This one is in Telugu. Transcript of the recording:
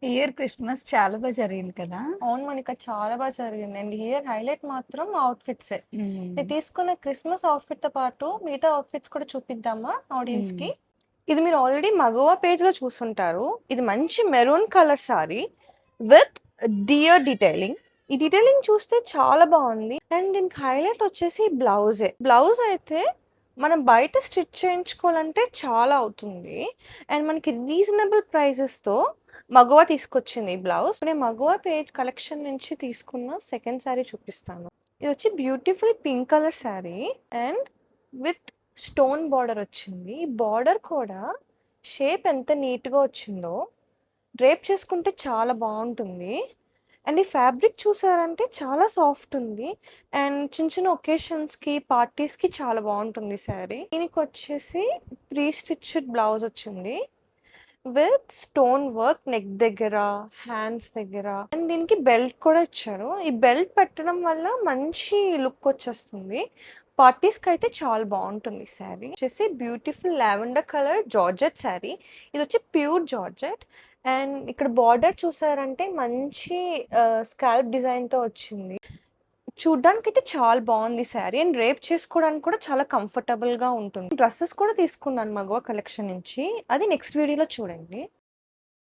ఇయర్ క్రిస్మస్ చాలా జరిగింది కదా! అవును మౌనిక, చాలా జరిగింది. అండ్ హియర్ హైలైట్ మాత్రం అవుట్‌ఫిట్సే. హ్మ్. నేను తీసుకున్న క్రిస్మస్ అవుట్‌ఫిట్‌తో పాటు మిగతా అవుట్‌ఫిట్స్ కూడా చూపిద్దామా హ్మ్. ఆడియన్స్‌కి? ఇది మీరు ఆల్రెడీ మగవా పేజ్‌లో చూసుంటారు. ఇది మంచి maroon colour sorry with dear detailing. ఈ డీటెయిలింగ్ చూస్తే చాలా బావుంది. అండ్ దీనికి హైలైట్ వచ్చేసి బ్లౌజే. బ్లౌజ్ అయితే మనం బయట స్టిచ్ చేయించుకోవాలంటే చాలా అవుతుంది. అండ్ మనకి రీజనబుల్ ప్రైజెస్‌తో మగవా తీసుకొచ్చింది ఈ బ్లౌజ్. నేను మగవా పేజ్ కలెక్షన్ నుంచి తీసుకున్న సెకండ్ శారీ చూపిస్తాను. ఇది వచ్చి beautiful pink colour sari and with stone border వచ్చింది. ఈ బార్డర్ కూడా షేప్ ఎంత నీట్‌గా వచ్చిందో. డ్రేప్ చేసుకుంటే చాలా బావుంటుంది. అండ్ ఈ ఫ్యాబ్రిక్ చూసారంటే చాలా సాఫ్ట్ ఉంది. అండ్ చిన్న చిన్న ఒకేషన్స్‌కి, పార్టీస్‌కి చాలా బావుంటుంది ఈ శారీ. దీనికొచ్చేసి ప్రీ స్టిచ్డ్ బ్లౌజ్ వచ్చింది. విత్ స్టోన్ వర్క్ నెక్ దగ్గర, హ్యాండ్స్ దగ్గర అండ్ దీనికి బెల్ట్ కూడా ఇచ్చారు. ఈ బెల్ట్ పెట్టడం వల్ల మంచి లుక్ వచ్చేస్తుంది. పార్టీస్‌కి అయితే చాలా బావుంటుంది ఈ శారీ. వచ్చేసి beautiful lavender colour georgette sari. ఇది వచ్చి ప్యూర్ జార్జెట్. అండ్ ఇక్కడ బార్డర్ చూసారంటే మంచి స్కాల్ప్ డిజైన్‌తో వచ్చింది. చూడ్డానికైతే చాలా బావుంది శారీ. అండ్ రేప్ చేసుకోవడానికి కూడా చాలా కంఫర్టబుల్‌గా ఉంటుంది. డ్రెసెస్ కూడా తీసుకున్నాను మగవా కలెక్షన్ నుంచి. అది నెక్స్ట్ వీడియోలో చూడండి.